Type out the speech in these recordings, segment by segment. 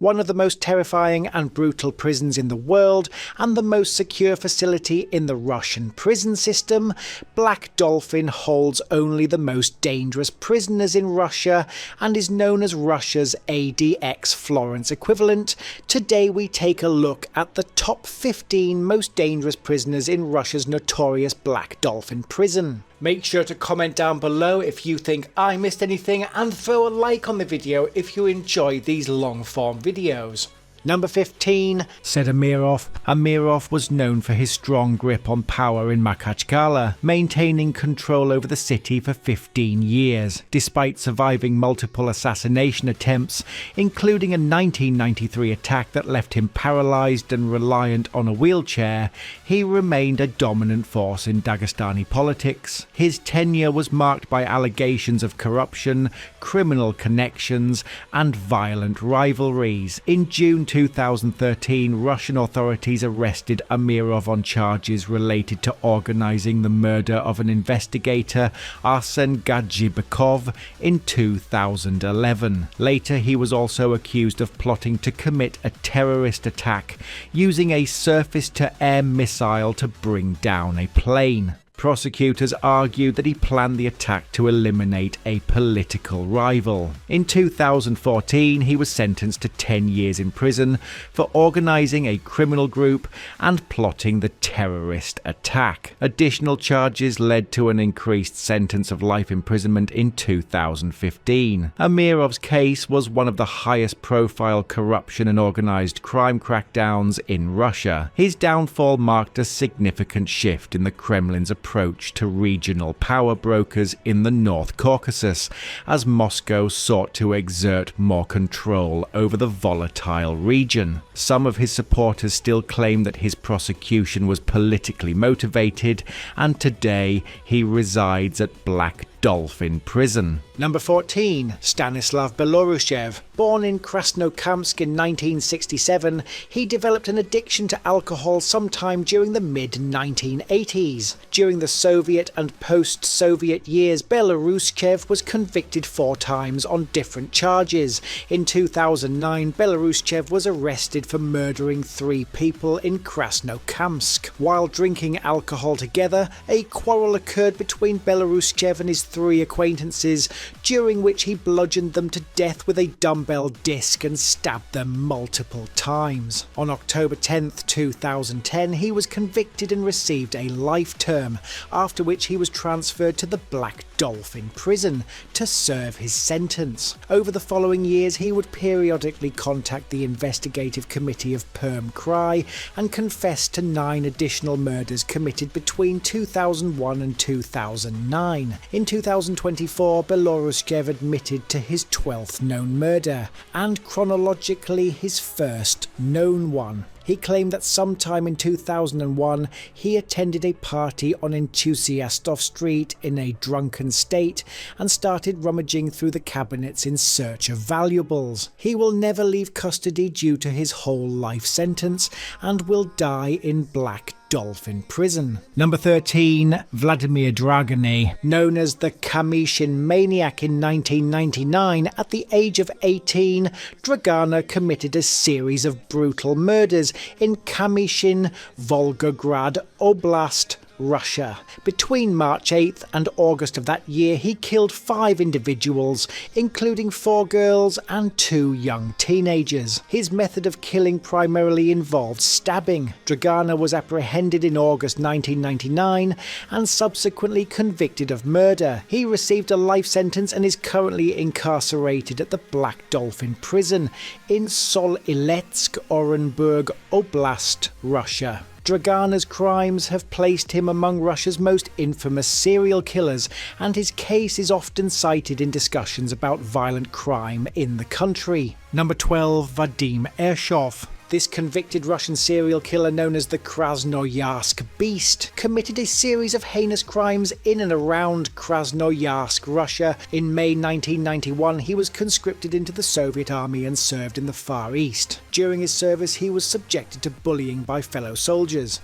one of the most terrifying and brutal prisons in the world, and the most secure facility in the Russian prison system, Black Dolphin holds only the most dangerous prisoners in Russia and is known as Russia's ADX Florence equivalent. Today we take a look at the top 15 most dangerous prisoners in Russia's notorious Black Dolphin Prison. Make sure to comment down below if you think I missed anything, and throw a like on the video if you enjoy these long form videos. Number 15, said Amirov. Amirov was known for his strong grip on power in Makhachkala, maintaining control over the city for 15 years. Despite surviving multiple assassination attempts, including a 1993 attack that left him paralysed and reliant on a wheelchair, he remained a dominant force in Dagestani politics. His tenure was marked by allegations of corruption, criminal connections, and violent rivalries. In June 2013, Russian authorities arrested Amirov on charges related to organising the murder of an investigator, Arsen Gadzhibekov, in 2011. Later, he was also accused of plotting to commit a terrorist attack using a surface-to-air missile to bring down a plane. Prosecutors argued that he planned the attack to eliminate a political rival. In 2014, he was sentenced to 10 years in prison for organising a criminal group and plotting the terrorist attack. Additional charges led to an increased sentence of life imprisonment in 2015. Amirov's case was one of the highest profile corruption and organised crime crackdowns in Russia. His downfall marked a significant shift in the Kremlin's approach to regional power brokers in the North Caucasus, as Moscow sought to exert more control over the volatile region. Some of his supporters still claim that his prosecution was politically motivated, and today he resides at Black Dolphin Prison. Number 14, Stanislav Belorushev. Born in Krasnokamsk in 1967, he developed an addiction to alcohol sometime during the mid-1980s. During the Soviet and post-Soviet years, Belorushev was convicted 4 times on different charges. In 2009, Belorushev was arrested for murdering 3 people in Krasnokamsk. While drinking alcohol together, a quarrel occurred between Belorushev and his 3 acquaintances, during which he bludgeoned them to death with a dumbbell disc and stabbed them multiple times. On October 10, 2010, he was convicted and received a life term, after which he was transferred to the Black Dolphin Prison to serve his sentence. Over the following years, he would periodically contact the investigative committee of Perm Cry and confess to 9 additional murders committed between 2001 and 2009. In 2024, Belorushev admitted to his 12th known murder, and chronologically his first known one. He claimed that sometime in 2001 he attended a party on Enthusiastov Street in a drunken state and started rummaging through the cabinets in search of valuables. He will never leave custody due to his whole life sentence and will die in Black Dolphin Prison. Number 13, Vladimir Dragany. Known as the Kamishin Maniac in 1999, at the age of 18, Dragana committed a series of brutal murders in Kamishin, Volgograd Oblast, Russia. Between March 8th and August of that year, he killed 5 individuals, including 4 girls and 2 young teenagers. His method of killing primarily involved stabbing. Dragana was apprehended in August 1999 and subsequently convicted of murder. He received a life sentence and is currently incarcerated at the Black Dolphin Prison in Sol-Iletsk, Orenburg Oblast, Russia. Dragana's crimes have placed him among Russia's most infamous serial killers, and his case is often cited in discussions about violent crime in the country. Number 12, Vadim Ershov. This convicted Russian serial killer, known as the Krasnoyarsk Beast, committed a series of heinous crimes in and around Krasnoyarsk, Russia. In May 1991, he was conscripted into the Soviet army and served in the Far East. During his service, he was subjected to bullying by fellow soldiers.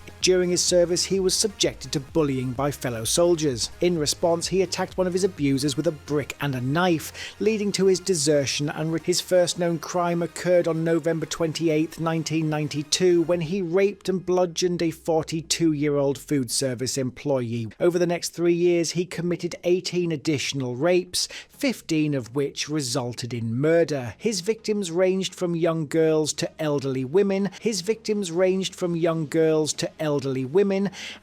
In response, he attacked one of his abusers with a brick and a knife, leading to his desertion, and his first known crime occurred on November 28, 1992, when he raped and bludgeoned a 42-year-old food service employee. Over the next 3 years, he committed 18 additional rapes, 15 of which resulted in murder. His victims ranged from young girls to elderly women.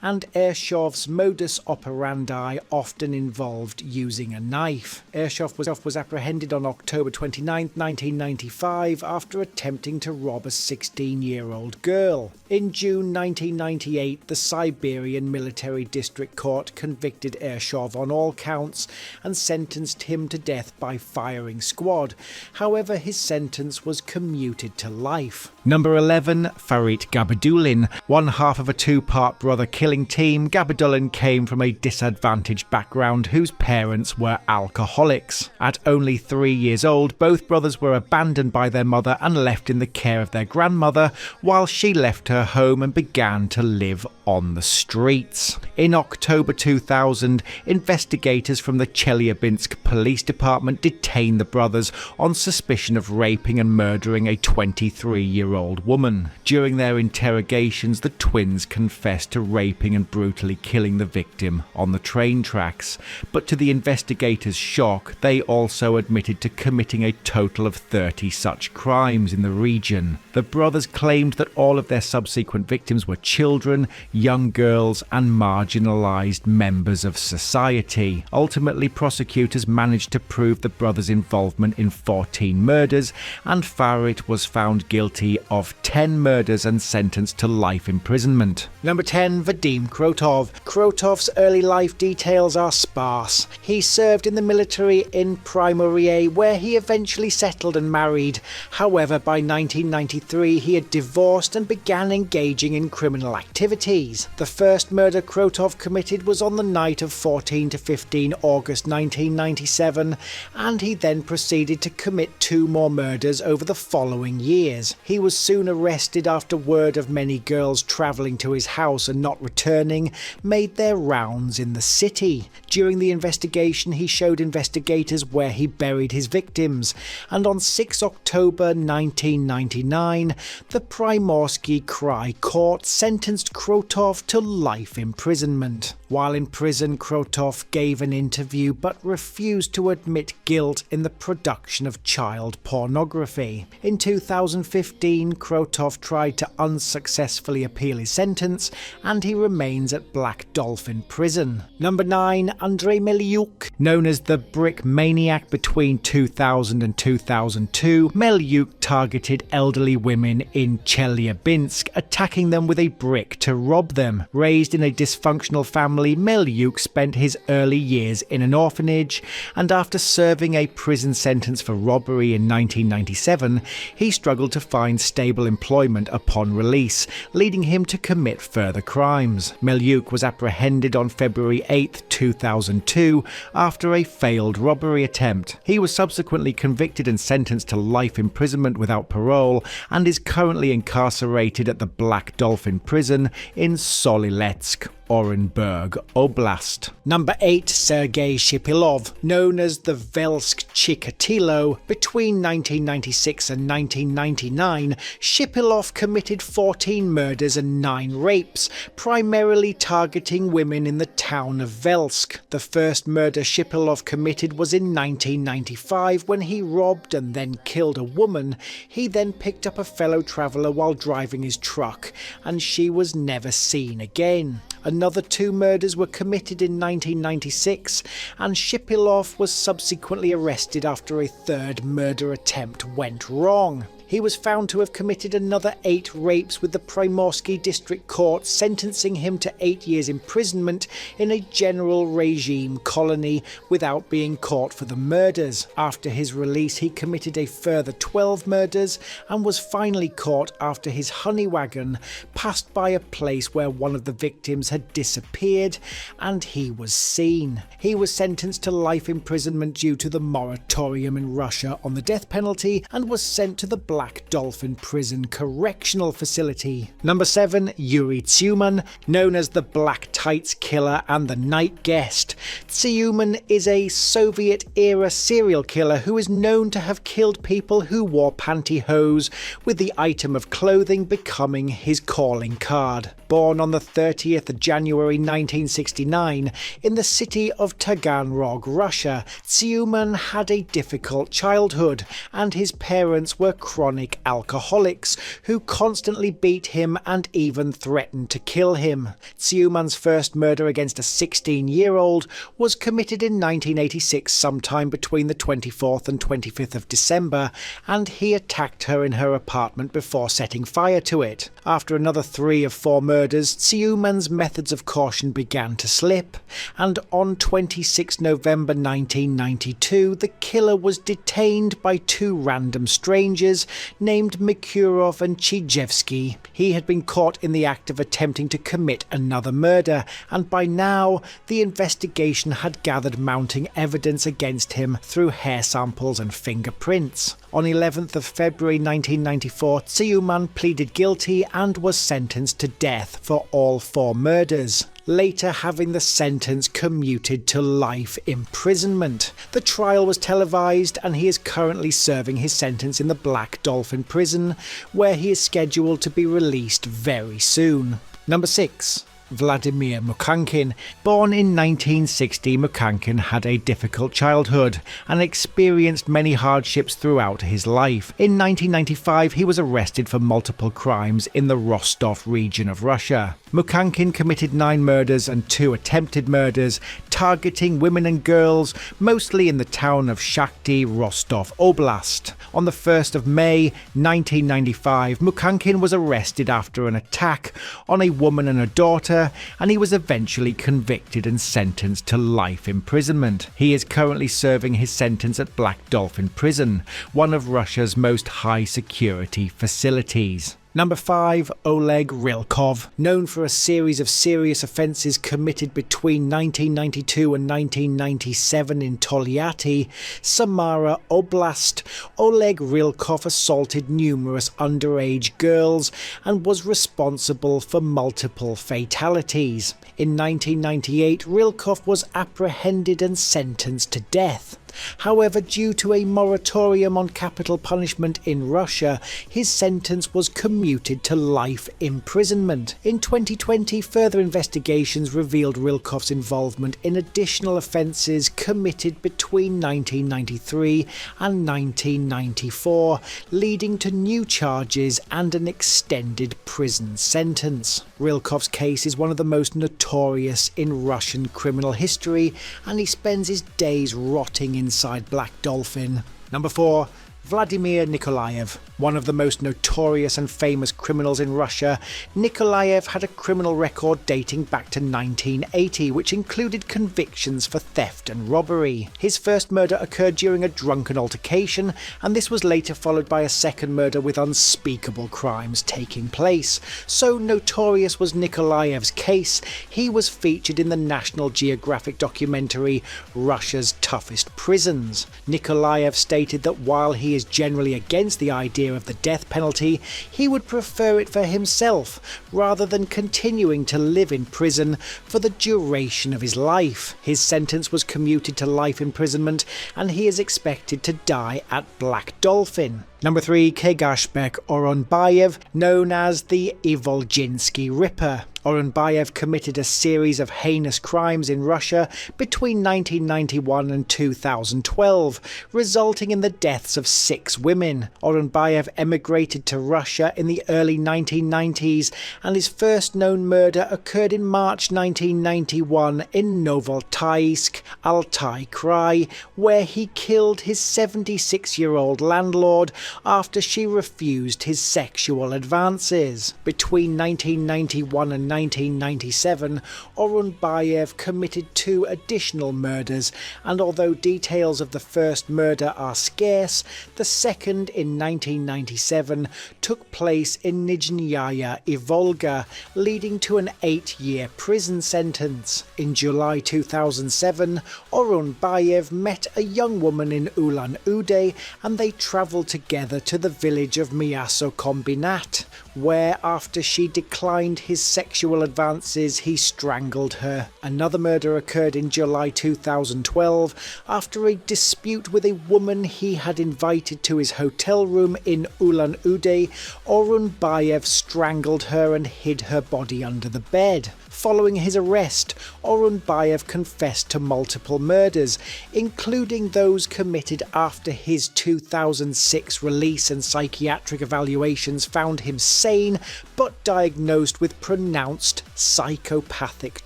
And Ershov's modus operandi often involved using a knife. Ershov was apprehended on October 29, 1995, after attempting to rob a 16-year-old girl. In June 1998, the Siberian Military District Court convicted Ershov on all counts and sentenced him to death by firing squad. However, his sentence was commuted to life. Number 11, Farit Gabidulin. One half of a two-part brother-killing team, Gabidulin came from a disadvantaged background whose parents were alcoholics. At only 3 years old, both brothers were abandoned by their mother and left in the care of their grandmother, while she left her home and began to live on the streets. In October 2000, investigators from the Chelyabinsk Police Department detained the brothers on suspicion of raping and murdering a 23-year-old woman. During their interrogations, the twins confessed to raping and brutally killing the victim on the train tracks, but to the investigators' shock, they also admitted to committing a total of 30 such crimes in the region. The brothers claimed that all of their subsequent victims were children, young girls, and marginalized members of society. Ultimately, prosecutors managed to prove the brothers' involvement in 14 murders, and Farit was found guilty of 10 murders and sentenced to life imprisonment. Number 10, Vadim Krotov. Krotov's early life details are sparse. He served in the military in Primorie, where he eventually settled and married. However, by 1993, he had divorced and began engaging in criminal activities. The first murder Krotov committed was on the night of 14 to 15 August 1997, and he then proceeded to commit 2 more murders over the following years. He was soon arrested after word of many girls travelling to his house and not returning made their rounds in the city. During the investigation, he showed investigators where he buried his victims, and on 6 October 1999, the Primorsky Krai court sentenced Krotov to life imprisonment. While in prison, Krotov gave an interview but refused to admit guilt in the production of child pornography. In 2015, Krotov tried to unsuccessfully appeal his sentence, and he remains at Black Dolphin Prison. Number 9, Andrei Melyuk. Known as the Brick Maniac between 2000 and 2002, Melyuk targeted elderly women in Chelyabinsk, attacking them with a brick to rob them. Raised in a dysfunctional family, Melyuk spent his early years in an orphanage, and after serving a prison sentence for robbery in 1997, he struggled to find stable employment upon release, leading him to commit further crimes. Melyuk was apprehended on February 8, 2002, after a failed robbery attempt. He was subsequently convicted and sentenced to life imprisonment without parole, and is currently incarcerated at the Black Dolphin Prison in Soliletsk, Orenburg Oblast. Number 8, Sergei Shipilov. Known as the Velsk Chikatilo, between 1996 and 1999, Shipilov committed 14 murders and 9 rapes, primarily targeting women in the town of Velsk. The first murder Shipilov committed was in 1995 when he robbed and then killed a woman. He then picked up a fellow traveller while driving his truck, and she was never seen again. Another 2 murders were committed in 1996, and Shipilov was subsequently arrested after a third murder attempt went wrong. He was found to have committed another 8 rapes, with the Primorsky District Court sentencing him to 8 years imprisonment in a general regime colony without being caught for the murders. After his release, he committed a further 12 murders and was finally caught after his honey wagon passed by a place where one of the victims had disappeared, and he was seen. He was sentenced to life imprisonment due to the moratorium in Russia on the death penalty and was sent to the Black Dolphin Prison correctional facility. Number 7. Yuri Tsyuman, known as the Black Tights Killer and the Night Guest. Tsyuman is a Soviet-era serial killer who is known to have killed people who wore pantyhose, with the item of clothing becoming his calling card. Born on the 30th of January 1969 in the city of Taganrog, Russia, Tsyuman had a difficult childhood, and his parents were chronic alcoholics who constantly beat him and even threatened to kill him. Tsyuman's first murder against a 16-year-old was committed in 1986, sometime between the 24th and 25th of December, and he attacked her in her apartment before setting fire to it. After another 3 of 4 murders, Tsyuman's methods of caution began to slip, and on 26 November 1992, the killer was detained by 2 random strangers named Mikurov and Chijevsky. He had been caught in the act of attempting to commit another murder, and by now the investigation had gathered mounting evidence against him through hair samples and fingerprints. On 11th of February 1994, Tsyuman pleaded guilty and was sentenced to death for all 4 murders, later having the sentence commuted to life imprisonment. The trial was televised, and he is currently serving his sentence in the Black Dolphin Prison, where he is scheduled to be released very soon. Number 6. Vladimir Mukankin. Born in 1960, Mukankin had a difficult childhood and experienced many hardships throughout his life. In 1995, he was arrested for multiple crimes in the Rostov region of Russia. Mukankin committed 9 murders and 2 attempted murders, targeting women and girls, mostly in the town of Shakhty, Rostov Oblast. On the 1st of May 1995, Mukankin was arrested after an attack on a woman and a daughter, and he was eventually convicted and sentenced to life imprisonment. He is currently serving his sentence at Black Dolphin Prison, one of Russia's most high-security facilities. Number 5. Oleg Rylkov. Known for a series of serious offences committed between 1992 and 1997 in Tolyatti, Samara Oblast, Oleg Rylkov assaulted numerous underage girls and was responsible for multiple fatalities. In 1998, Rylkov was apprehended and sentenced to death. However, due to a moratorium on capital punishment in Russia, his sentence was commuted to life imprisonment. In 2020, further investigations revealed Rylkov's involvement in additional offences committed between 1993 and 1994, leading to new charges and an extended prison sentence. Rylkov's case is one of the most notorious in Russian criminal history, and he spends his days rotting inside Black Dolphin. Number 4. Vladimir Nikolaev. One of the most notorious and famous criminals in Russia, Nikolaev had a criminal record dating back to 1980, which included convictions for theft and robbery. His first murder occurred during a drunken altercation, and this was later followed by a second murder with unspeakable crimes taking place. So notorious was Nikolaev's case, he was featured in the National Geographic documentary Russia's Toughest Prisons. Nikolaev stated that while he is generally against the idea of the death penalty, he would prefer it for himself rather than continuing to live in prison for the duration of his life. His sentence was commuted to life imprisonment, and he is expected to die at Black Dolphin. Number 3. Kegashbek Oronbayev, known as the Ivolginsky Ripper. Oronbayev committed a series of heinous crimes in Russia between 1991 and 2012, resulting in the deaths of 6 women. Oronbayev emigrated to Russia in the early 1990s, and his first known murder occurred in March 1991 in Novoaltaysk, Altai Krai, where he killed his 76-year-old landlord after she refused his sexual advances. Between 1991 and 1997, Orunbayev committed 2 additional murders, and although details of the first murder are scarce, the second in 1997 took place in Nizhnyaya Volga, leading to an 8-year prison sentence. In July 2007, Orunbayev met a young woman in Ulan-Ude and they travelled together to the village of Miaso Kombinat, where after she declined his sexual advances he strangled her. Another murder occurred in July 2012 after a dispute with a woman he had invited to his hotel room in Ulan-Ude. Orunbayev strangled her and hid her body under the bed. Following his arrest, Orunbayev confessed to multiple murders, including those committed after his 2006 release, and psychiatric evaluations found him sane but diagnosed with pronounced psychopathic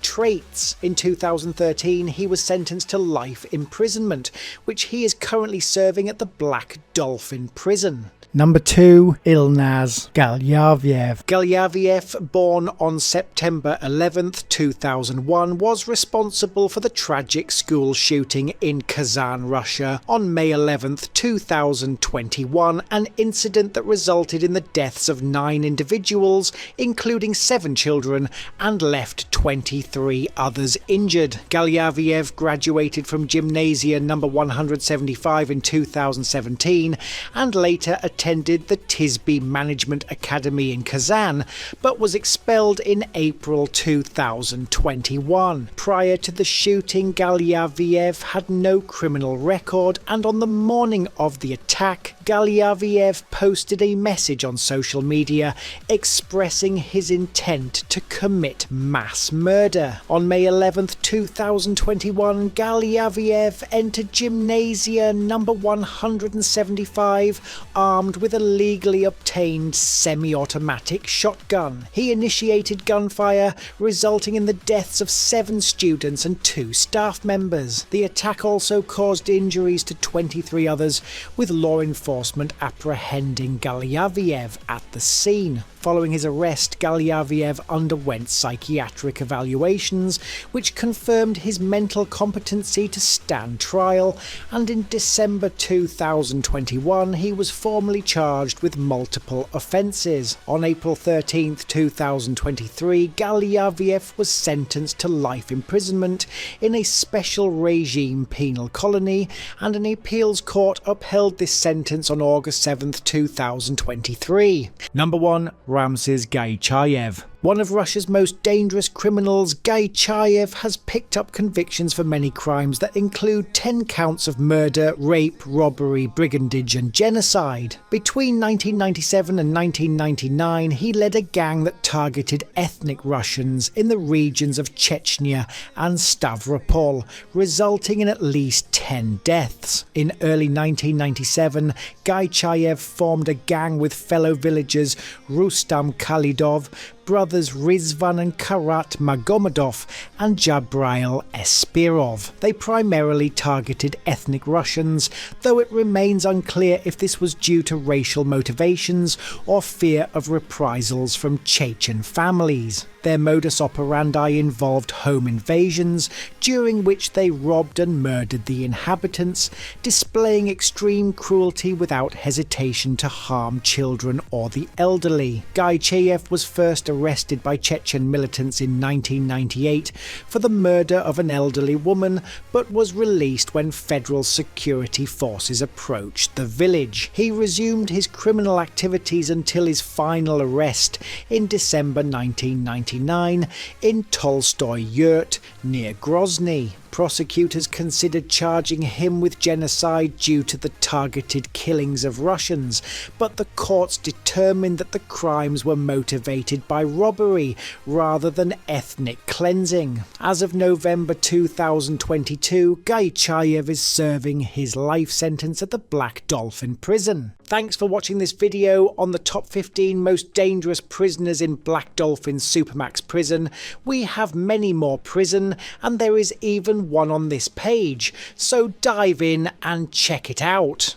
traits. In 2013, he was sentenced to life imprisonment, which he is currently serving at the Black Dolphin Prison. Number 2. Ilnaz Galyavyev. Galyavyev, born on September 11th, 2001, was responsible for the tragic school shooting in Kazan, Russia on May 11th, 2021, an incident that resulted in the deaths of 9 individuals, including 7 children, and left 23 others injured. Galyavyev graduated from Gymnasia number 175 in 2017 and later attended the Tisby Management Academy in Kazan, but was expelled in April 2021. Prior to the shooting, Galyavyev had no criminal record, and on the morning of the attack, Galyavyev posted a message on social media expressing his intent to commit mass murder. On May 11th, 2021, Galyavyev entered Gymnasia number 175 armed with a legally obtained semi-automatic shotgun. He initiated gunfire, resulting in the deaths of 7 students and 2 staff members. The attack also caused injuries to 23 others, with law enforcement apprehending Galyavyev at the scene. Following his arrest, Galyavyev underwent psychiatric evaluations, which confirmed his mental competency to stand trial, and in December 2021 he was formally charged with multiple offences. On April 13, 2023, Galyavyev was sentenced to life imprisonment in a special regime penal colony, and an appeals court upheld this sentence on August 7, 2023. Number 1. Ramses Gaichayev. One of Russia's most dangerous criminals, Gaichayev has picked up convictions for many crimes that include 10 counts of murder, rape, robbery, brigandage and genocide. Between 1997 and 1999, he led a gang that targeted ethnic Russians in the regions of Chechnya and Stavropol, resulting in at least 10 deaths. In early 1997, Gaichayev formed a gang with fellow villagers Rustam Khalidov, brothers Rizvan and Karat Magomedov, and Jabrail Espirov. They primarily targeted ethnic Russians, though it remains unclear if this was due to racial motivations or fear of reprisals from Chechen families. Their modus operandi involved home invasions, during which they robbed and murdered the inhabitants, displaying extreme cruelty without hesitation to harm children or the elderly. Gaichayev was first arrested by Chechen militants in 1998 for the murder of an elderly woman, but was released when federal security forces approached the village. He resumed his criminal activities until his final arrest in December 1999 in Tolstoy Yurt near Grozny. Prosecutors considered charging him with genocide due to the targeted killings of Russians, but the courts determined that the crimes were motivated by robbery rather than ethnic cleansing. As of November 2022, Gaichayev is serving his life sentence at the Black Dolphin Prison. Thanks for watching this video on the top 15 most dangerous prisoners in Black Dolphin Supermax Prison. We have many more prison, and there is even one on this page, so dive in and check it out.